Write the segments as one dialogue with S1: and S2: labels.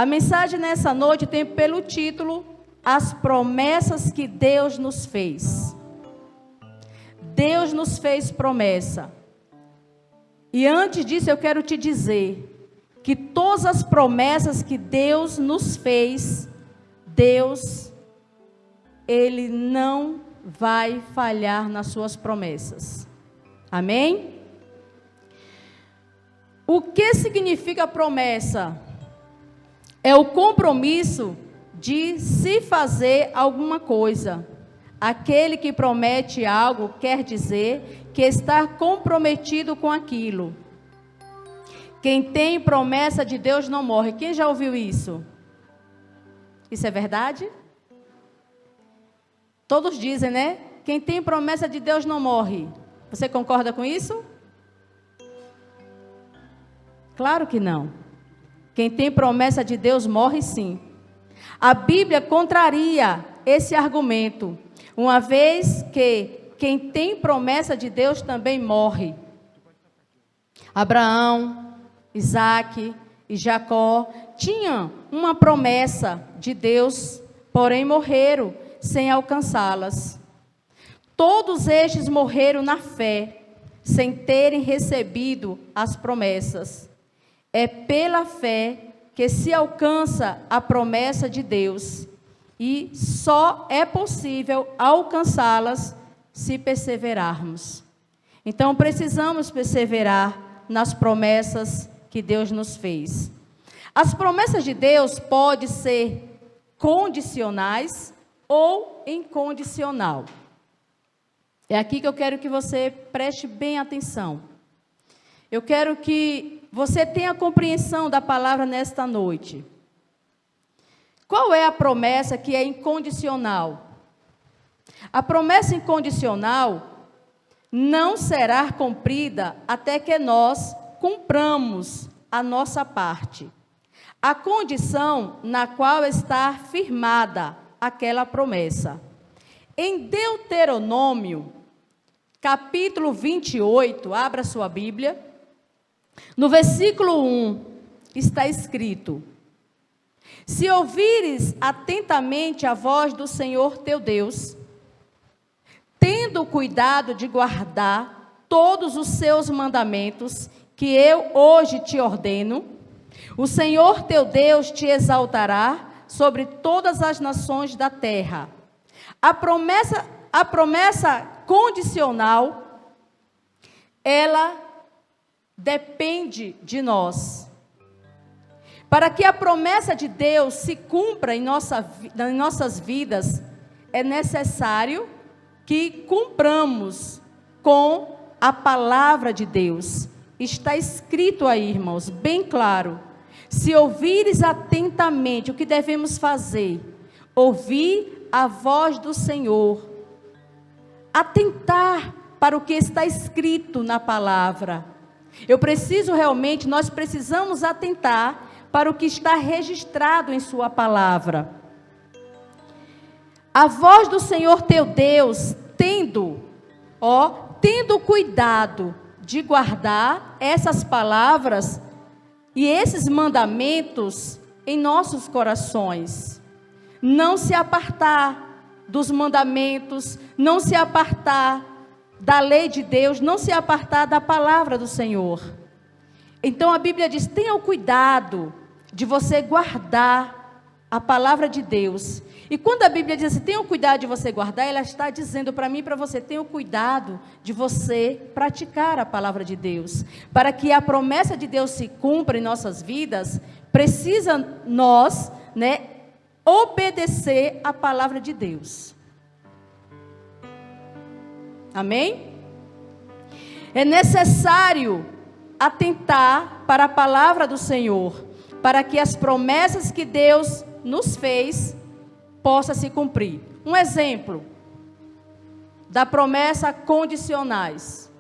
S1: A mensagem nessa noite tem pelo título As promessas que Deus nos fez. Deus nos fez promessa. E antes disso eu quero te dizer que todas as promessas que Deus nos fez, Ele não vai falhar nas suas promessas. Amém? O que significa promessa? É o compromisso de se fazer alguma coisa. Aquele que promete algo quer dizer que está comprometido com aquilo. Quem tem promessa de Deus não morre. Quem já ouviu isso? Isso é verdade? Todos dizem, né? Quem tem promessa de Deus não morre. Você concorda com isso? Claro que não. Quem tem promessa de Deus morre sim. A Bíblia contraria esse argumento, uma vez que quem tem promessa de Deus também morre. Abraão, Isaque e Jacó tinham uma promessa de Deus, porém morreram sem alcançá-las. Todos estes morreram na fé, sem terem recebido as promessas. É pela fé que se alcança a promessa de Deus, e só é possível alcançá-las se perseverarmos. Então, precisamos perseverar nas promessas que Deus nos fez. As promessas de Deus podem ser condicionais ou incondicional. É aqui que eu quero que você preste bem atenção. Eu quero que você tenha compreensão da palavra nesta noite. Qual é a promessa que é incondicional? A promessa incondicional não será cumprida até que nós cumpramos a nossa parte. A condição na qual está firmada aquela promessa. Em Deuteronômio, capítulo 28, abra sua Bíblia. No versículo 1 está escrito: se ouvires atentamente a voz do Senhor teu Deus, tendo cuidado de guardar todos os seus mandamentos, que eu hoje te ordeno, o Senhor teu Deus te exaltará sobre todas as nações da terra. A promessa condicional, ela depende de nós. Para que a promessa de Deus se cumpra em nossas vidas, é necessário que cumpramos com a palavra de Deus. Está escrito aí, irmãos, bem claro. Se ouvires atentamente, o que devemos fazer? Ouvir a voz do Senhor. Atentar para o que está escrito na palavra. Nós precisamos atentar para o que está registrado em sua palavra. A voz do Senhor teu Deus, tendo cuidado de guardar essas palavras e esses mandamentos em nossos corações. Não se apartar dos mandamentos, não se apartar da lei de Deus, não se apartar da palavra do Senhor. Então a Bíblia diz, tenha o cuidado de você guardar a palavra de Deus. E quando a Bíblia diz assim, tenha o cuidado de você guardar, ela está dizendo para mim e para você, tenha o cuidado de você praticar a palavra de Deus. Para que a promessa de Deus se cumpra em nossas vidas, precisa nós, obedecer a palavra de Deus. Amém? É necessário atentar para a palavra do Senhor, para que as promessas que Deus nos fez possa se cumprir. Um exemplo da promessa condicionais.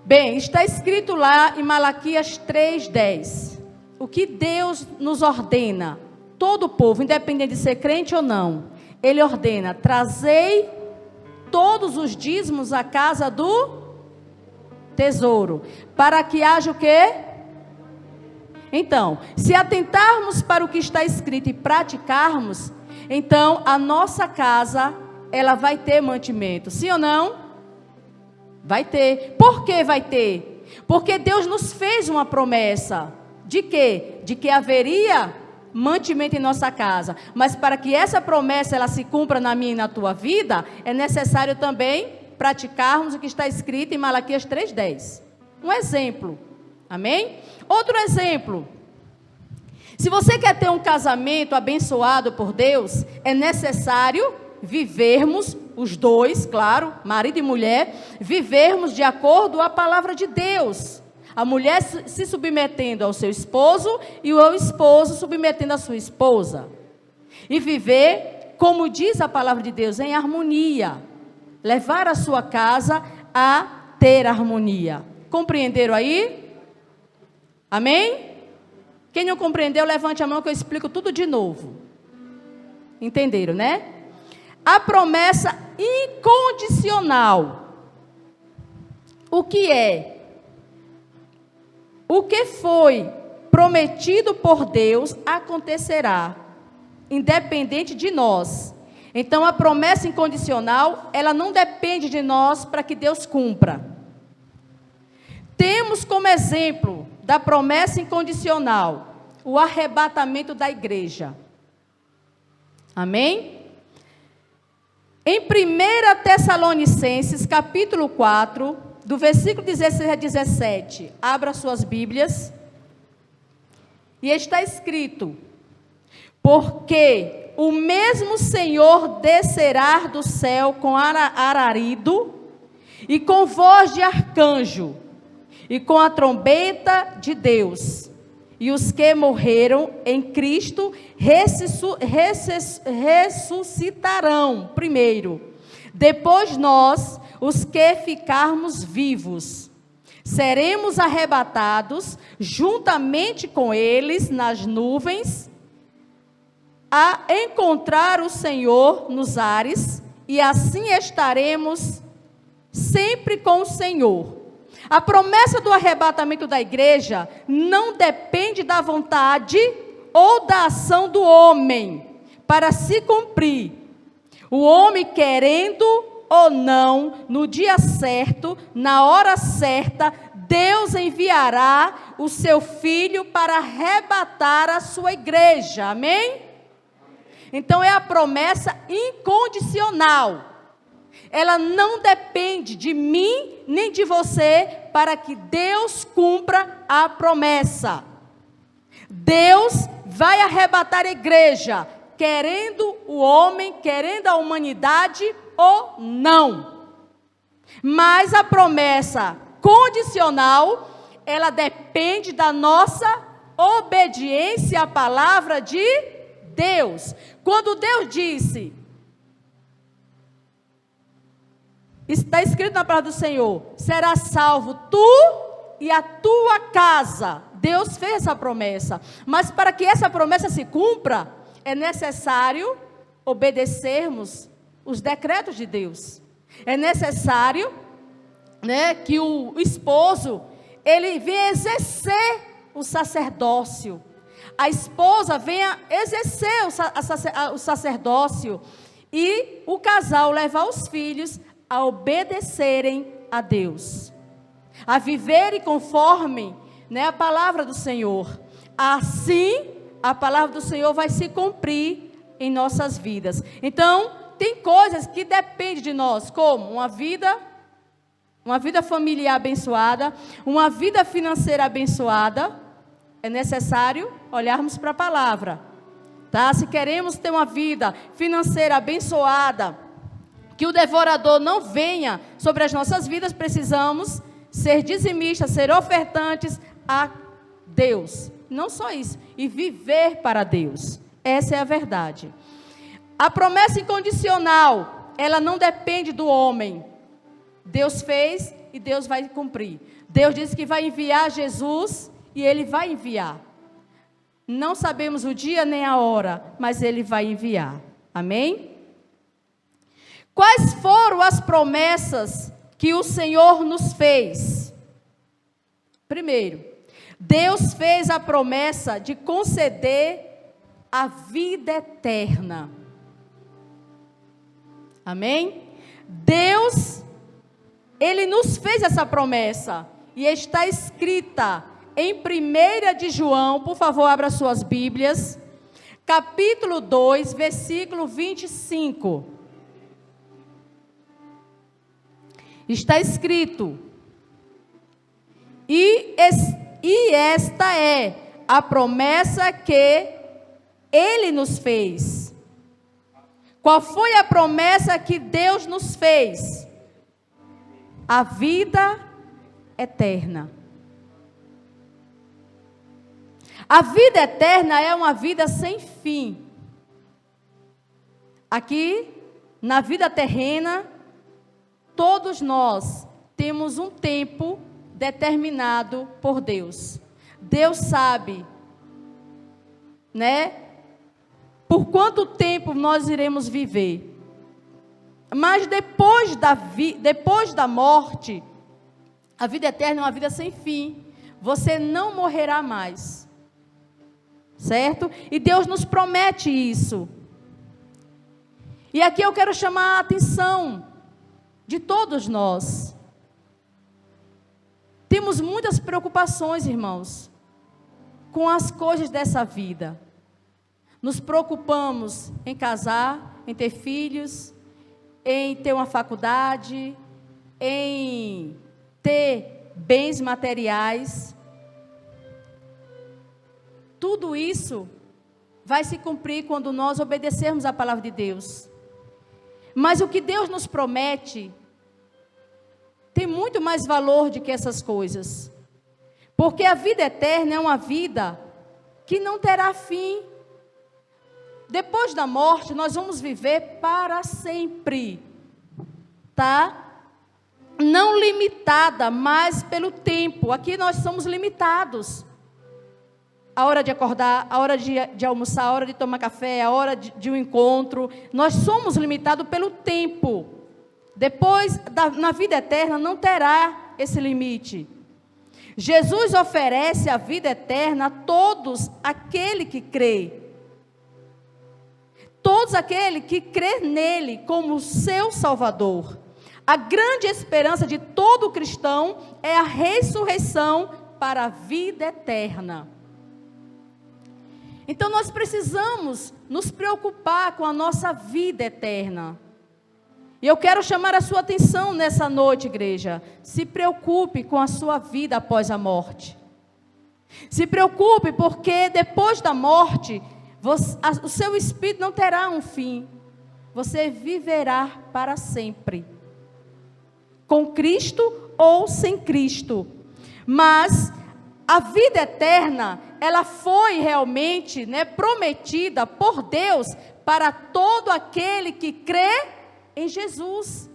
S1: Bem, está escrito lá em Malaquias 3:10. O que Deus nos ordena, todo o povo, independente de ser crente ou não, Ele ordena, trazei todos os dízimos à casa do tesouro, para que haja o quê? Então, se atentarmos para o que está escrito e praticarmos, então a nossa casa, ela vai ter mantimento. Sim ou não? Vai ter. Por que vai ter? Porque Deus nos fez uma promessa. De quê? De que haveria mantimento em nossa casa. Mas para que essa promessa ela se cumpra na minha e na tua vida, é necessário também praticarmos o que está escrito em Malaquias 3:10. Um exemplo. Amém? Outro exemplo. Se você quer ter um casamento abençoado por Deus, é necessário vivermos, os dois, claro, marido e mulher, vivermos de acordo com a palavra de Deus. A mulher se submetendo ao seu esposo e o esposo submetendo a sua esposa. E viver, como diz a palavra de Deus, em harmonia. Levar a sua casa a ter harmonia. Compreenderam aí? Amém? Quem não compreendeu, levante a mão que eu explico tudo de novo. Entenderam, né? A promessa incondicional. O que é? O que foi prometido por Deus acontecerá, independente de nós. Então, a promessa incondicional, ela não depende de nós para que Deus cumpra. Temos como exemplo da promessa incondicional o arrebatamento da igreja. Amém? Em 1 Tessalonicenses, capítulo 4, do versículo 16 a 17, abra suas Bíblias, e está escrito: porque o mesmo Senhor descerá do céu com ararido, e com voz de arcanjo, e com a trombeta de Deus, e os que morreram em Cristo ressuscitarão primeiro. Depois nós, os que ficarmos vivos, seremos arrebatados juntamente com eles nas nuvens, a encontrar o Senhor nos ares, e assim estaremos sempre com o Senhor. A promessa do arrebatamento da igreja não depende da vontade ou da ação do homem para se cumprir. O homem querendo ou não, no dia certo, na hora certa, Deus enviará o seu Filho para arrebatar a sua igreja. Amém? Então é a promessa incondicional. Ela não depende de mim nem de você para que Deus cumpra a promessa. Deus vai arrebatar a igreja, querendo o homem, querendo a humanidade ou não. Mas a promessa condicional, ela depende da nossa obediência à palavra de Deus. Quando Deus disse, está escrito na palavra do Senhor, será salvo tu e a tua casa. Deus fez essa promessa. Mas para que essa promessa se cumpra, é necessário obedecermos os decretos de Deus. É necessário, que o esposo, ele venha exercer o sacerdócio. A esposa venha exercer o sacerdócio. E o casal levar os filhos a obedecerem a Deus, a viverem conforme a palavra do Senhor. Assim, a palavra do Senhor vai se cumprir em nossas vidas. Então, tem coisas que dependem de nós, como uma vida familiar abençoada, uma vida financeira abençoada. É necessário olharmos para a palavra, tá? Se queremos ter uma vida financeira abençoada, que o devorador não venha sobre as nossas vidas, precisamos ser dizimistas, ser ofertantes a Deus. Não só isso, e viver para Deus. Essa é a verdade. A promessa incondicional, ela não depende do homem. Deus fez e Deus vai cumprir. Deus disse que vai enviar Jesus e Ele vai enviar. Não sabemos o dia nem a hora, mas Ele vai enviar. Amém? Quais foram as promessas que o Senhor nos fez? Primeiro, Deus fez a promessa de conceder a vida eterna. Amém? Deus, Ele nos fez essa promessa. E está escrita em 1 de João, por favor, abra suas Bíblias. Capítulo 2, versículo 25. Está escrito: E esta é a promessa que Ele nos fez. Qual foi a promessa que Deus nos fez? A vida eterna. A vida eterna é uma vida sem fim. Aqui, na vida terrena, todos nós temos um tempo determinado por Deus. Deus sabe, né? Por quanto tempo nós iremos viver. Mas depois da morte, a vida eterna é uma vida sem fim. Você não morrerá mais. Certo? E Deus nos promete isso. E aqui eu quero chamar a atenção de todos nós. Temos muitas preocupações, irmãos, com as coisas dessa vida. Nos preocupamos em casar, em ter filhos, em ter uma faculdade, em ter bens materiais. Tudo isso vai se cumprir quando nós obedecermos à palavra de Deus. Mas o que Deus nos promete tem muito mais valor do que essas coisas. Porque a vida eterna é uma vida que não terá fim. Depois da morte, nós vamos viver para sempre. Tá? Não limitada, mas pelo tempo. Aqui nós somos limitados. A hora de acordar, a hora de almoçar, a hora de tomar café, a hora de um encontro. Nós somos limitados pelo tempo. Depois, na vida eterna, não terá esse limite. Jesus oferece a vida eterna a todos aquele que crê. Todos aquele que crê nele como seu Salvador. A grande esperança de todo cristão é a ressurreição para a vida eterna. Então nós precisamos nos preocupar com a nossa vida eterna. E eu quero chamar a sua atenção nessa noite, igreja. Se preocupe com a sua vida após a morte. Se preocupe porque depois da morte, o seu espírito não terá um fim. Você viverá para sempre. Com Cristo ou sem Cristo. Mas a vida eterna, ela foi realmente, prometida por Deus para todo aquele que crê em Jesus.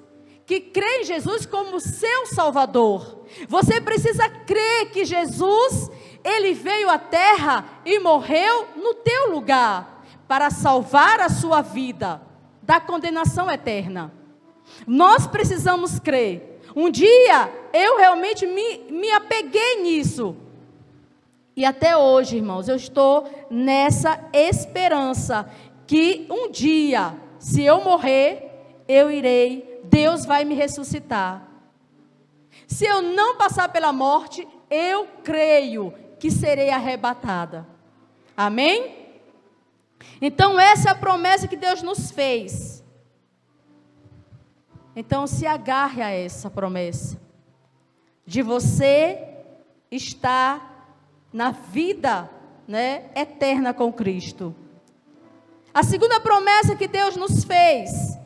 S1: Que crê em Jesus como seu Salvador. Você precisa crer que Jesus, Ele veio à terra e morreu no teu lugar, para salvar a sua vida da condenação eterna. Nós precisamos crer. Um dia, eu realmente me apeguei nisso. E até hoje, irmãos, eu estou nessa esperança que um dia, se eu morrer, Deus vai me ressuscitar. Se eu não passar pela morte, eu creio que serei arrebatada. Amém? Então, essa é a promessa que Deus nos fez. Então, se agarre a essa promessa, de você estar na vida, eterna com Cristo. A segunda promessa que Deus nos fez.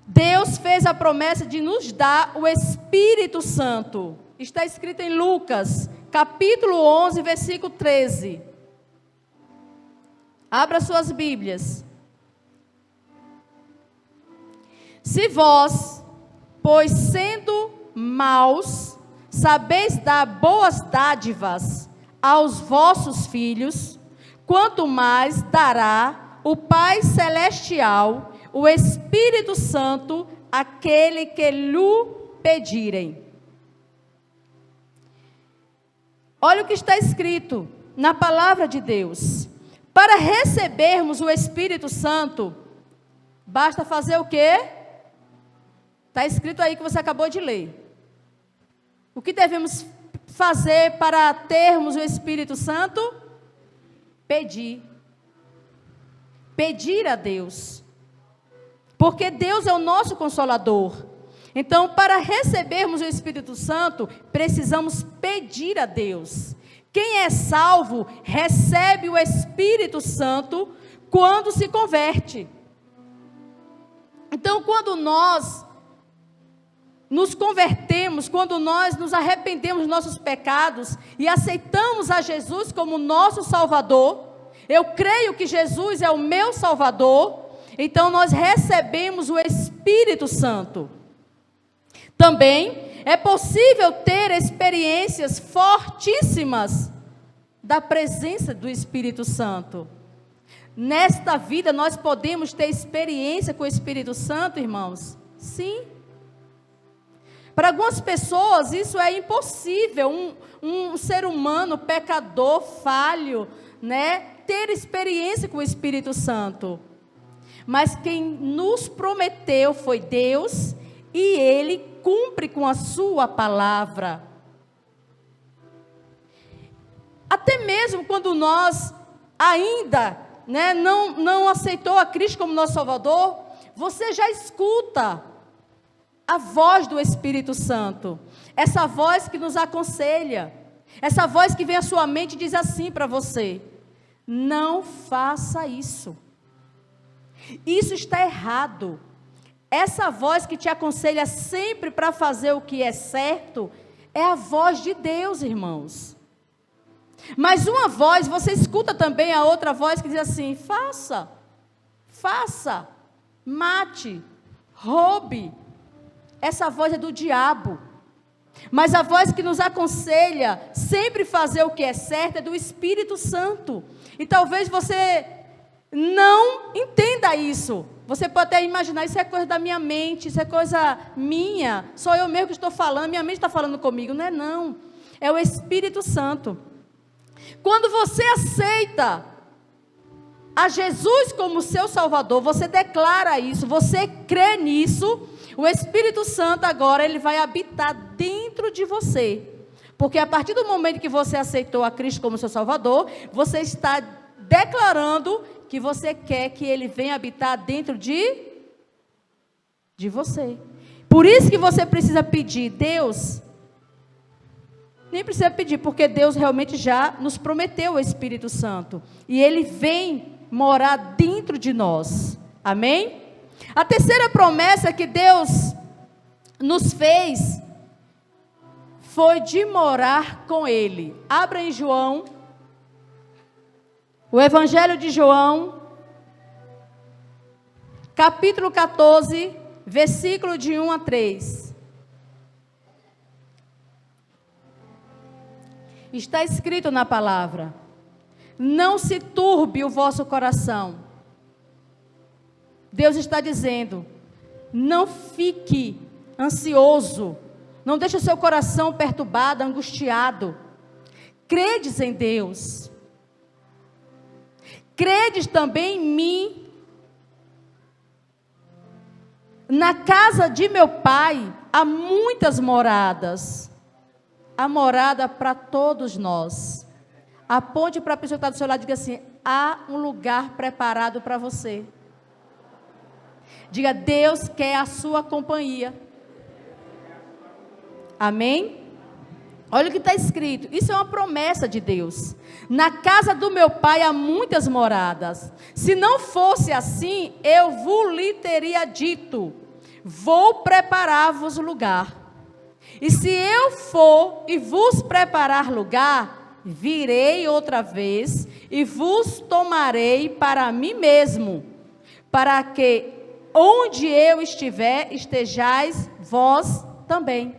S1: Deus fez a promessa de nos dar o Espírito Santo. Está escrito em Lucas, capítulo 11, versículo 13. Abra suas Bíblias. Se vós, pois sendo maus, sabeis dar boas dádivas aos vossos filhos, quanto mais dará o Pai Celestial, o Espírito Santo, àquele que lhe pedirem. Olha o que está escrito na palavra de Deus. Para recebermos o Espírito Santo, basta fazer o quê? Está escrito aí que você acabou de ler. O que devemos fazer para termos o Espírito Santo? Pedir. Pedir a Deus. Porque Deus é o nosso Consolador. Então, para recebermos o Espírito Santo, precisamos pedir a Deus. Quem é salvo, recebe o Espírito Santo quando se converte. Então, quando nós nos convertemos, quando nós nos arrependemos dos nossos pecados e aceitamos a Jesus como nosso Salvador, eu creio que Jesus é o meu Salvador, então nós recebemos o Espírito Santo. Também é possível ter experiências fortíssimas da presença do Espírito Santo. Nesta vida nós podemos ter experiência com o Espírito Santo, irmãos? Sim. Para algumas pessoas isso é impossível, um ser humano pecador, falho, ter experiência com o Espírito Santo. Mas quem nos prometeu foi Deus, e Ele cumpre com a sua palavra. Até mesmo quando nós ainda não aceitou a Cristo como nosso Salvador, você já escuta a voz do Espírito Santo, essa voz que nos aconselha, essa voz que vem à sua mente e diz assim para você: não faça isso, isso está errado. Essa voz que te aconselha sempre para fazer o que é certo, é a voz de Deus, irmãos. Mas uma voz, você escuta também a outra voz que diz assim: faça, mate, roube. Essa voz é do diabo. Mas a voz que nos aconselha sempre fazer o que é certo é do Espírito Santo. E talvez você não entenda isso. Você pode até imaginar, isso é coisa da minha mente, isso é coisa minha, sou eu mesmo que estou falando, minha mente está falando comigo. Não é não, é o Espírito Santo. Quando você aceita a Jesus como seu Salvador, você declara isso, você crê nisso, o Espírito Santo agora, ele vai habitar dentro de você. Porque a partir do momento que você aceitou a Cristo como seu Salvador, você está declarando que você quer que Ele venha habitar dentro de você. Por isso que você precisa pedir, Deus, nem precisa pedir, porque Deus realmente já nos prometeu o Espírito Santo. E Ele vem morar dentro de nós. Amém? A terceira promessa que Deus nos fez foi de morar com Ele. Abra em João, o Evangelho de João, capítulo 14, versículo de 1 a 3. Está escrito na palavra: não se turbe o vosso coração. Deus está dizendo: não fique ansioso, não deixe o seu coração perturbado, angustiado. Credes em Deus. Credes também em mim. Na casa de meu pai há muitas moradas. Há morada para todos nós. Aponte para a pessoa que está do seu lado e diga assim: há um lugar preparado para você. Diga: Deus quer a sua companhia. Amém? Olha o que está escrito. Isso é uma promessa de Deus. Na casa do meu pai há muitas moradas. Se não fosse assim, eu vos lhe teria dito: vou preparar-vos lugar. E se eu for e vos preparar lugar, virei outra vez e vos tomarei para mim mesmo, para que onde eu estiver, estejais vós também.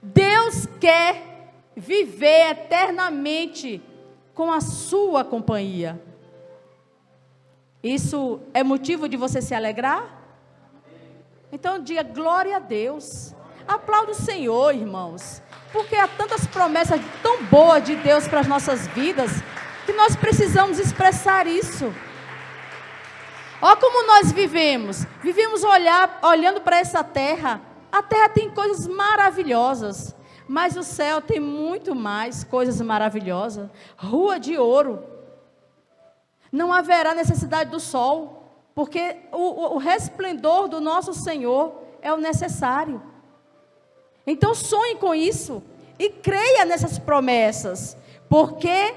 S1: Deus quer viver eternamente com a sua companhia. Isso é motivo de você se alegrar? Então diga glória a Deus. Aplauda o Senhor, irmãos. Porque há tantas promessas tão boas de Deus para as nossas vidas, que nós precisamos expressar isso. Olha como nós vivemos. Vivemos olhando para essa terra. A terra tem coisas maravilhosas, mas o céu tem muito mais coisas maravilhosas. Rua de ouro. Não haverá necessidade do sol, porque o resplendor do nosso Senhor é o necessário. Então sonhe com isso e creia nessas promessas, porque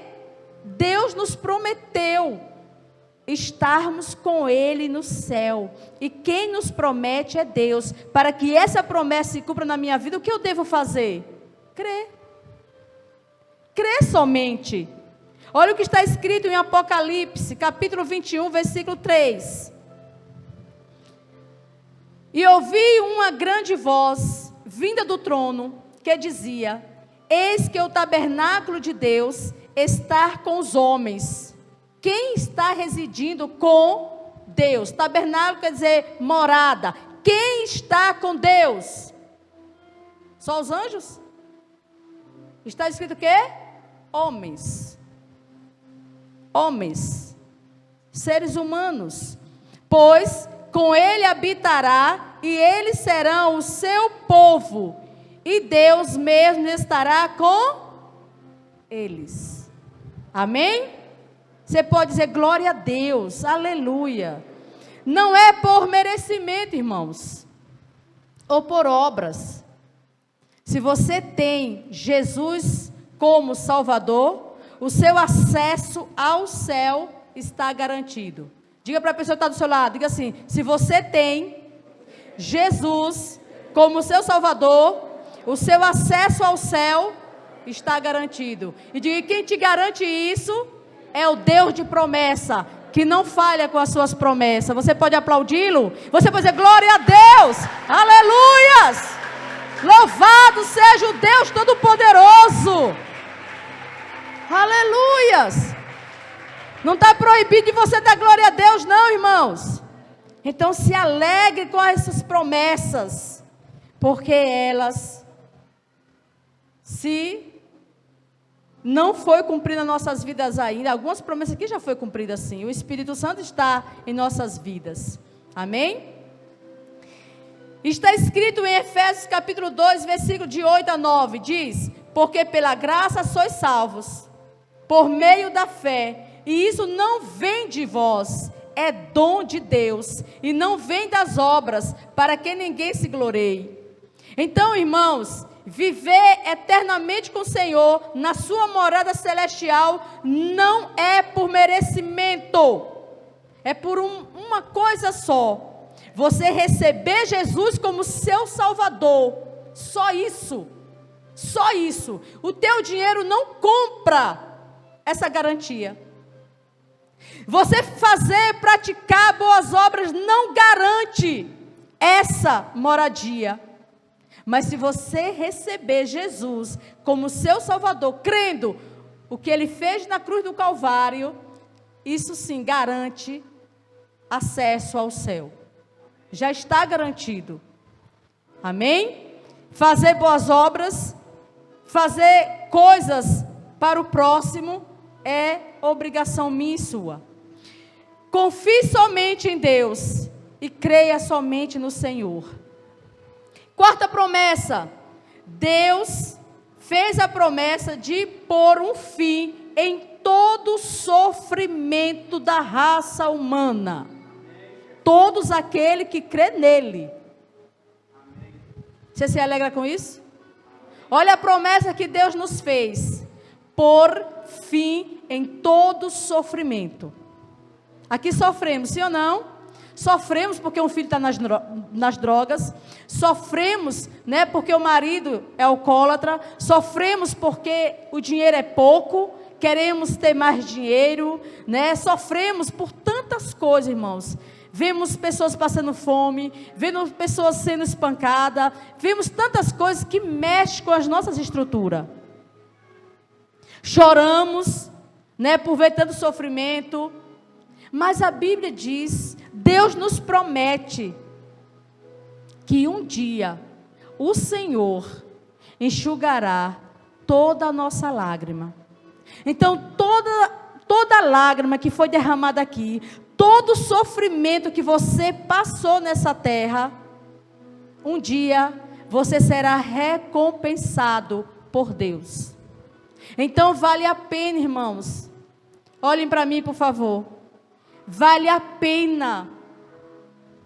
S1: Deus nos prometeu estarmos com Ele no céu, e quem nos promete é Deus. Para que essa promessa se cumpra na minha vida, o que eu devo fazer? Crer. Crer somente. Olha o que está escrito em Apocalipse, capítulo 21, versículo 3. E ouvi uma grande voz, vinda do trono, que dizia: eis que o tabernáculo de Deus está com os homens. Quem está residindo com Deus? Tabernáculo quer dizer morada. Quem está com Deus? Só os anjos? Está escrito o quê? Homens. Homens. Seres humanos. Pois com ele habitará, e eles serão o seu povo, e Deus mesmo estará com eles. Amém? Você pode dizer glória a Deus, aleluia. Não é por merecimento, irmãos, ou por obras. Se você tem Jesus como Salvador, o seu acesso ao céu está garantido. Diga para a pessoa que está do seu lado, diga assim: se você tem Jesus como seu Salvador, o seu acesso ao céu está garantido. E diga: quem te garante isso é o Deus de promessa, que não falha com as suas promessas. Você pode aplaudi-lo? Você pode dizer glória a Deus, aleluias, louvado seja o Deus Todo-Poderoso, aleluias. Não está proibido de você dar glória a Deus, não, irmãos. Então se alegre com essas promessas, porque elas, se não foi cumprida nas nossas vidas ainda, algumas promessas aqui já foi cumprida sim. O Espírito Santo está em nossas vidas. Amém? Está escrito em Efésios capítulo 2, versículo de 8 a 9, diz: porque pela graça sois salvos, por meio da fé. E isso não vem de vós, é dom de Deus, e não vem das obras, para que ninguém se glorie. Então, irmãos, viver eternamente com o Senhor, na sua morada celestial, não é por merecimento, é por uma coisa só: você receber Jesus como seu Salvador. Só isso, só isso. O teu dinheiro não compra essa garantia. Você fazer, praticar boas obras não garante essa moradia. Mas se você receber Jesus como seu Salvador, crendo o que Ele fez na cruz do Calvário, isso sim garante acesso ao céu. Já está garantido. Amém? Fazer boas obras, fazer coisas para o próximo, é obrigação minha e sua. Confie somente em Deus e creia somente no Senhor. Quarta promessa: Deus fez a promessa de pôr um fim em todo o sofrimento da raça humana. Todos aqueles que crê nele. Você se alegra com isso? Olha a promessa que Deus nos fez: pôr fim em todo sofrimento. Aqui sofremos, sim ou não? Sofremos porque um filho está nas drogas. Sofremos, né, porque o marido é alcoólatra. Sofremos porque o dinheiro é pouco. Queremos ter mais dinheiro, né? Sofremos por tantas coisas, irmãos. Vemos pessoas passando fome, vemos pessoas sendo espancadas, vemos tantas coisas que mexem com as nossas estruturas. Choramos, né, por ver tanto sofrimento. Mas a Bíblia diz, Deus nos promete que um dia o Senhor enxugará toda a nossa lágrima. Então, toda lágrima que foi derramada aqui, todo sofrimento que você passou nessa terra, um dia você será recompensado por Deus. Então, vale a pena, irmãos. Olhem para mim, por favor. Vale a pena,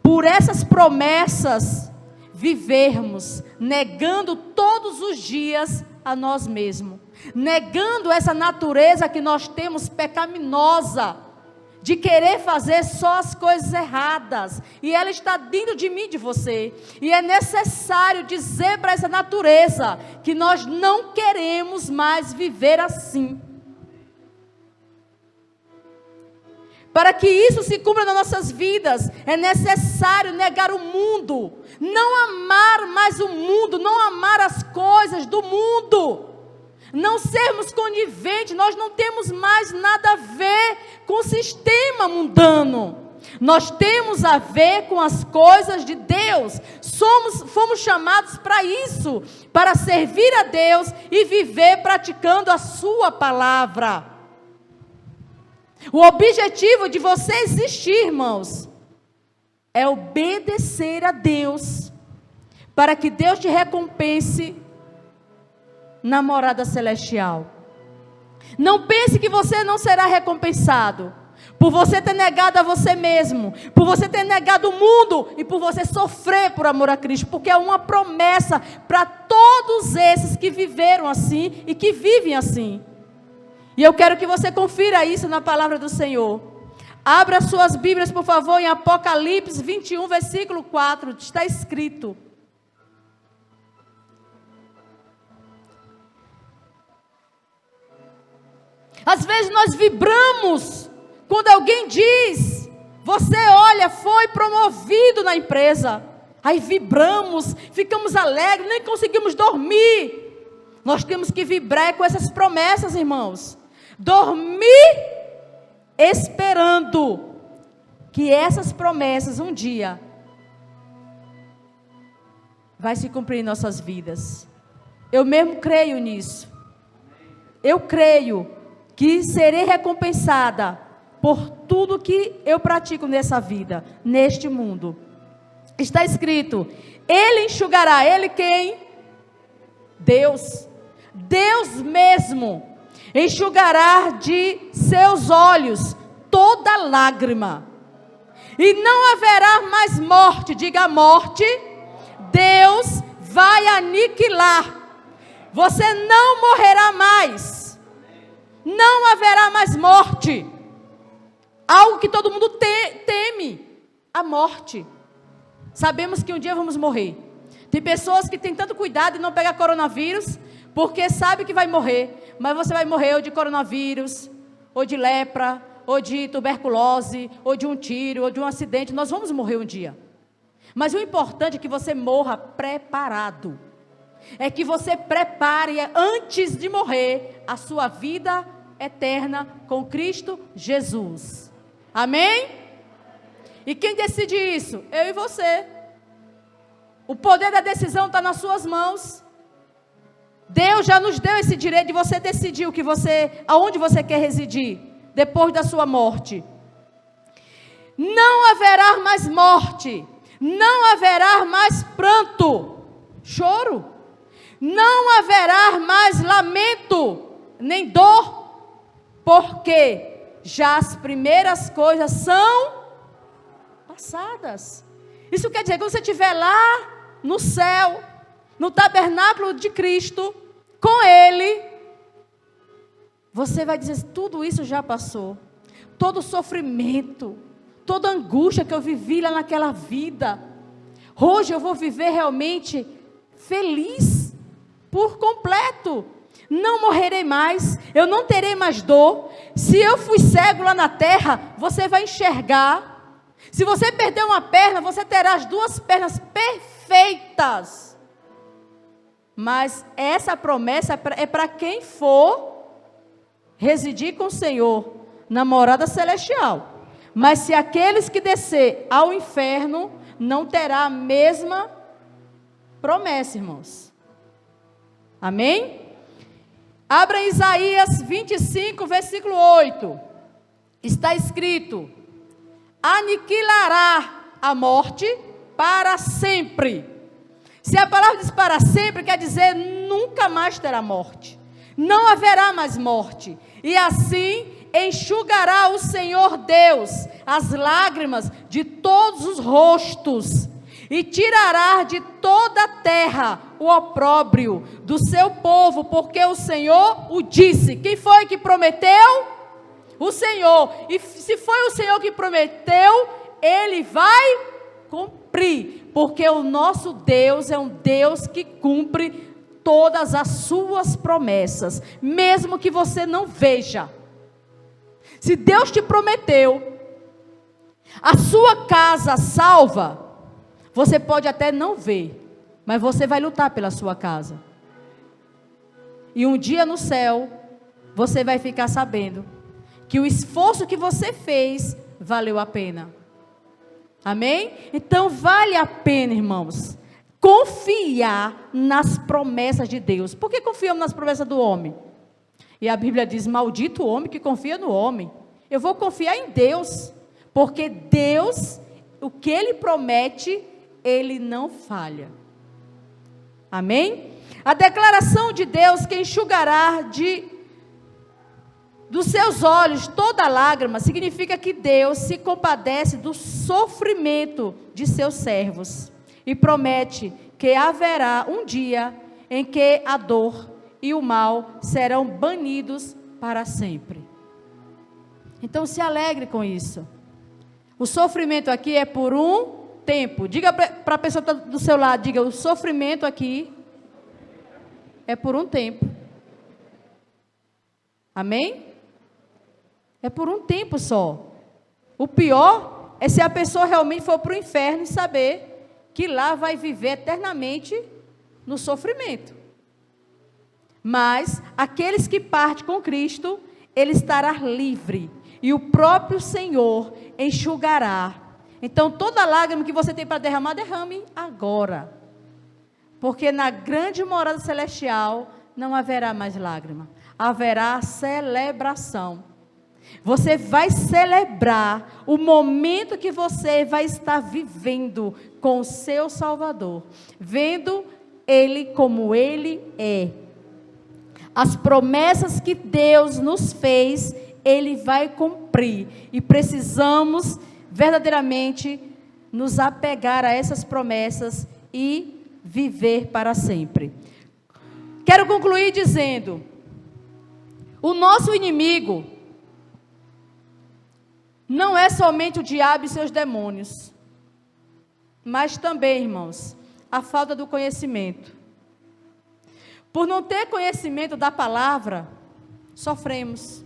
S1: por essas promessas, vivermos negando todos os dias a nós mesmos, negando essa natureza que nós temos pecaminosa, de querer fazer só as coisas erradas, e ela está dentro de mim e de você, e é necessário dizer para essa natureza, que nós não queremos mais viver assim. Para que isso se cumpra nas nossas vidas, é necessário negar o mundo, não amar mais o mundo, não amar as coisas do mundo, não sermos coniventes. Nós não temos mais nada a ver com o sistema mundano, nós temos a ver com as coisas de Deus. Fomos chamados para isso, para servir a Deus e viver praticando a sua palavra. O objetivo de você existir, irmãos, é obedecer a Deus, para que Deus te recompense na morada celestial. Não pense que você não será recompensado, por você ter negado a você mesmo, por você ter negado o mundo, e por você sofrer por amor a Cristo, porque é uma promessa para todos esses que viveram assim, e que vivem assim. E eu quero que você confira isso na palavra do Senhor. Abra suas Bíblias, por favor, em Apocalipse 21, versículo 4. Está escrito: às vezes nós vibramos quando alguém diz: você, olha, foi promovido na empresa. Aí vibramos, ficamos alegres, nem conseguimos dormir. Nós temos que vibrar com essas promessas, irmãos. Dormir esperando que essas promessas um dia vai se cumprir em nossas vidas. Eu mesmo creio nisso. Eu creio que serei recompensada por tudo que eu pratico nessa vida, neste mundo. Está escrito: Ele enxugará. Ele quem? Deus. Deus mesmo enxugará de seus olhos toda lágrima, e não haverá mais morte. Diga morte. Deus vai aniquilar. Você não morrerá mais. Não haverá mais morte. Algo que todo mundo teme: a morte. Sabemos que um dia vamos morrer. Tem pessoas que têm tanto cuidado de não pegar coronavírus, porque sabe que vai morrer, mas você vai morrer ou de coronavírus, ou de lepra, ou de tuberculose, ou de um tiro, ou de um acidente. Nós vamos morrer um dia. Mas o importante é que você morra preparado. É que você prepare, antes de morrer, a sua vida eterna com Cristo Jesus. Amém? E quem decide isso? Eu e você. O poder da decisão está nas suas mãos. Deus já nos deu esse direito de você decidir aonde você quer residir depois da sua morte. Não haverá mais morte, não haverá mais pranto, choro, não haverá mais lamento, nem dor, porque já as primeiras coisas são passadas. Isso quer dizer que quando você estiver lá no céu, no tabernáculo de Cristo, com Ele, você vai dizer: tudo isso já passou. Todo o sofrimento, toda a angústia que eu vivi lá naquela vida, hoje eu vou viver realmente feliz, por completo. Não morrerei mais, eu não terei mais dor. Se eu fui cego lá na terra, você vai enxergar. Se você perder uma perna, você terá as duas pernas perfeitas. Mas essa promessa é para quem for residir com o Senhor na morada celestial. Mas se aqueles que descer ao inferno, não terá a mesma promessa, irmãos. Amém? Abra Isaías 25, versículo 8. Está escrito: aniquilará a morte para sempre. Se a palavra diz para sempre, quer dizer nunca mais terá morte. Não haverá mais morte. E assim enxugará o Senhor Deus as lágrimas de todos os rostos, e tirará de toda a terra o opróbrio do seu povo, porque o Senhor o disse. Quem foi que prometeu? O Senhor. E se foi o Senhor que prometeu, Ele vai cumprir, porque o nosso Deus é um Deus que cumpre todas as suas promessas, mesmo que você não veja. Se Deus te prometeu a sua casa salva, você pode até não ver, mas você vai lutar pela sua casa. E um dia no céu, você vai ficar sabendo que o esforço que você fez valeu a pena. Amém? Então vale a pena, irmãos, confiar nas promessas de Deus. Por que confiamos nas promessas do homem? E a Bíblia diz: maldito o homem que confia no homem. Eu vou confiar em Deus, porque Deus, o que Ele promete, Ele não falha. Amém? A declaração de Deus que enxugará dos seus olhos toda lágrima, significa que Deus se compadece do sofrimento de seus servos, e promete que haverá um dia em que a dor e o mal serão banidos para sempre. Então se alegre com isso. O sofrimento aqui é por um tempo. Diga para a pessoa que está do seu lado, diga: o sofrimento aqui é por um tempo. Amém? É por um tempo só. O pior é se a pessoa realmente for para o inferno e saber que lá vai viver eternamente no sofrimento. Mas aqueles que partem com Cristo, ele estará livre, e o próprio Senhor enxugará. Então toda lágrima que você tem para derramar, derrame agora, porque na grande morada celestial não haverá mais lágrima, haverá celebração. Você vai celebrar o momento que você vai estar vivendo com o seu Salvador, vendo Ele como Ele é. As promessas que Deus nos fez, Ele vai cumprir, e precisamos verdadeiramente nos apegar a essas promessas e viver para sempre. Quero concluir dizendo: o nosso inimigo não é somente o diabo e seus demônios, mas também, irmãos, a falta do conhecimento. Por não ter conhecimento da palavra, sofremos.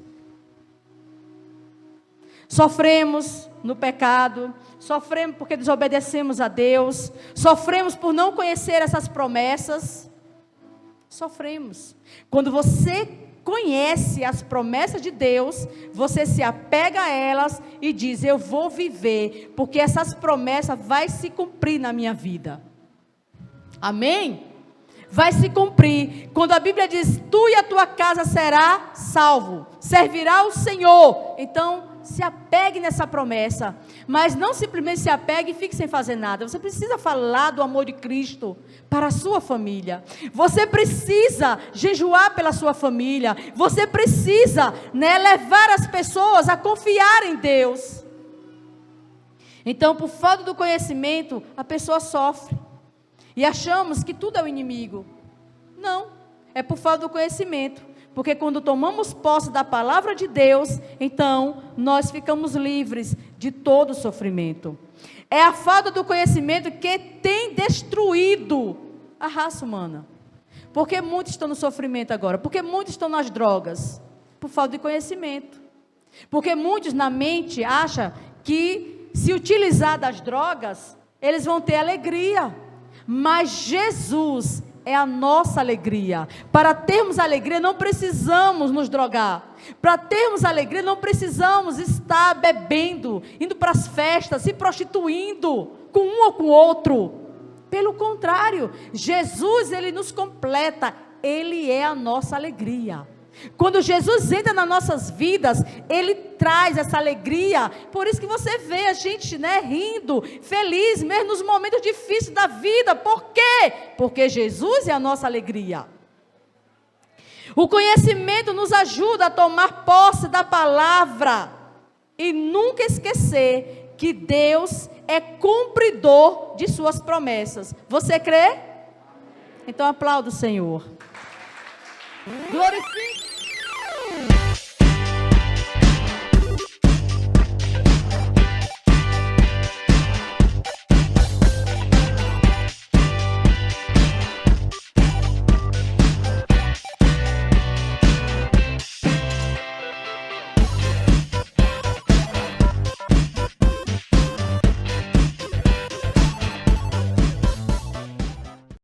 S1: Sofremos no pecado, sofremos porque desobedecemos a Deus, sofremos por não conhecer essas promessas, sofremos. Quando você conhece as promessas de Deus, você se apega a elas e diz: eu vou viver, porque essas promessas vai se cumprir na minha vida. Amém? Vai se cumprir. Quando a Bíblia diz: tu e a tua casa será salvo, servirá o Senhor. Então se apegue nessa promessa, mas não simplesmente se apegue e fique sem fazer nada. Você precisa falar do amor de Cristo para a sua família. Você precisa jejuar pela sua família. Você precisa, levar as pessoas a confiar em Deus. Então, por falta do conhecimento, a pessoa sofre. E achamos que tudo é o inimigo. Não, é por falta do conhecimento. Porque quando tomamos posse da palavra de Deus, então nós ficamos livres de todo sofrimento. É a falta do conhecimento que tem destruído a raça humana. Porque muitos estão no sofrimento agora? Porque muitos estão nas drogas? Por falta de conhecimento. Porque muitos na mente acham que se utilizar das drogas, eles vão ter alegria. Mas Jesus é a nossa alegria. Para termos alegria, não precisamos nos drogar. Para termos alegria, não precisamos estar bebendo, indo para as festas, se prostituindo com um ou com o outro. Pelo contrário, Jesus, ele nos completa, ele é a nossa alegria. Quando Jesus entra nas nossas vidas, ele traz essa alegria. Por isso que você vê a gente, rindo, feliz, mesmo nos momentos difíceis da vida. Por quê? Porque Jesus é a nossa alegria. O conhecimento nos ajuda a tomar posse da palavra e nunca esquecer que Deus é cumpridor de suas promessas. Você crê? Então aplauda o Senhor. Glorifique.